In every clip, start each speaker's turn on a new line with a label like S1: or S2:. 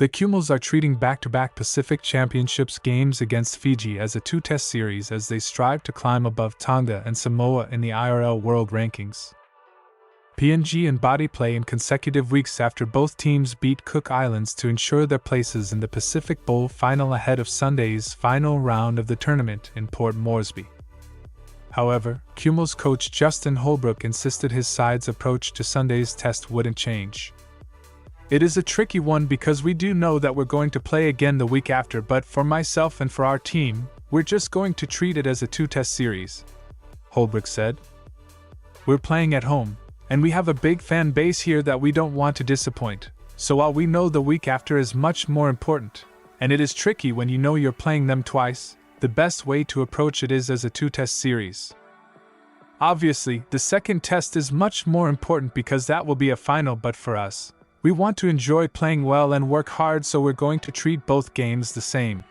S1: The Kumals are treating back-to-back Pacific Championships games against Fiji as a two-test series as they strive to climb above Tonga and Samoa in the IRL World Rankings. PNG and body play in consecutive weeks after both teams beat Cook Islands to ensure their places in the Pacific Bowl final ahead of Sunday's final round of the tournament in Port Moresby. However, Kumals coach Justin Holbrook insisted his side's approach to Sunday's test wouldn't change. It is a tricky one because we do know that we're going to play again the week after, but for myself and for our team, we're just going to treat it as a two-test series, Holbrook said. We're playing at home, and we have a big fan base here that we don't want to disappoint, so while we know the week after is much more important, and it is tricky when you know you're playing them twice, the best way to approach it is as a two-test series. Obviously, the second test is much more important because that will be a final, but for us, we want to enjoy playing well and work hard, so we're going to treat both games the same.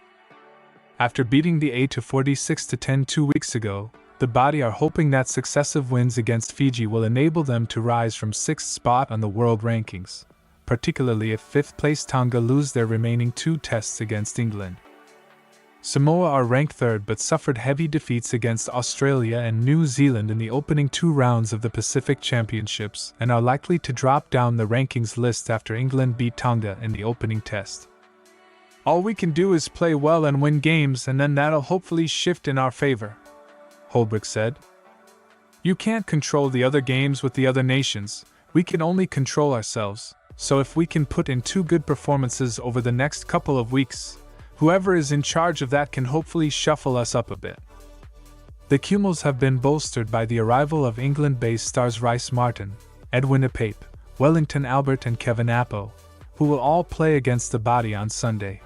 S1: After beating the A to 46-10 2 weeks ago, the body are hoping that successive wins against Fiji will enable them to rise from 6th spot on the world rankings, particularly if 5th place Tonga lose their remaining 2 tests against England. Samoa are ranked 3rd but suffered heavy defeats against Australia and New Zealand in the opening 2 rounds of the Pacific Championships and are likely to drop down the rankings list after England beat Tonga in the opening test. All we can do is play well and win games, and then that'll hopefully shift in our favor, Holbrook said. You can't control the other games with the other nations, we can only control ourselves, so if we can put in 2 good performances over the next couple of weeks, whoever is in charge of that can hopefully shuffle us up a bit. The Kumals have been bolstered by the arrival of England-based stars Rhys Martin, Edwin Ipape, Wellington Albert and Kevin Appo, who will all play against the body on Sunday.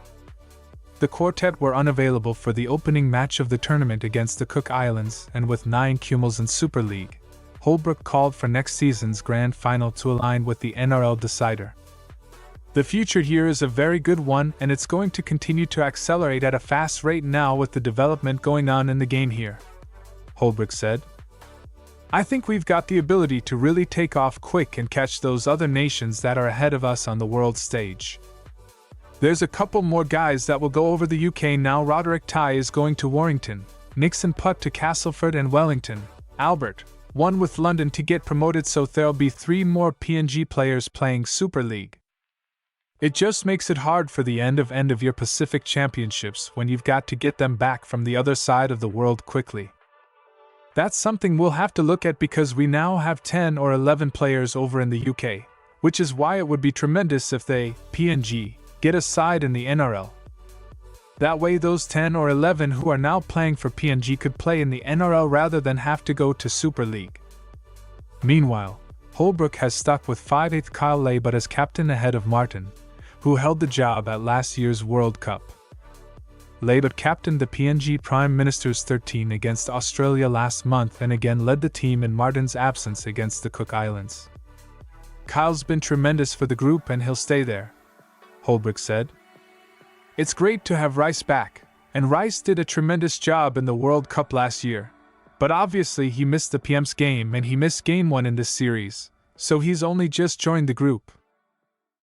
S1: The quartet were unavailable for the opening match of the tournament against the Cook Islands, and with 9 Kumals in Super League, Holbrook called for next season's grand final to align with the NRL decider. The future here is a very good one, and it's going to continue to accelerate at a fast rate now with the development going on in the game here, Holbrook said. I think we've got the ability to really take off quick and catch those other nations that are ahead of us on the world stage. There's a couple more guys that will go over the UK now. Roderick Tai is going to Warrington, Nixon Putt to Castleford and Wellington, Albert, one with London to get promoted, so there'll be 3 more PNG players playing Super League. It just makes it hard for the end of your Pacific Championships when you've got to get them back from the other side of the world quickly. That's something we'll have to look at because we now have 10 or 11 players over in the UK, which is why it would be tremendous if they, PNG, get a side in the NRL. That way those 10 or 11 who are now playing for PNG could play in the NRL rather than have to go to Super League. Meanwhile, Holbrook has stuck with 5/8 Kyle Laybutt as captain ahead of Martin, who held the job at last year's World Cup. Laybutt captained the PNG Prime Minister's 13 against Australia last month and again led the team in Martin's absence against the Cook Islands. Kyle's been tremendous for the group and he'll stay there, Holbrook said. It's great to have Rhys back, and Rhys did a tremendous job in the World Cup last year, but obviously he missed the PM's game and he missed Game 1 in this series, so he's only just joined the group.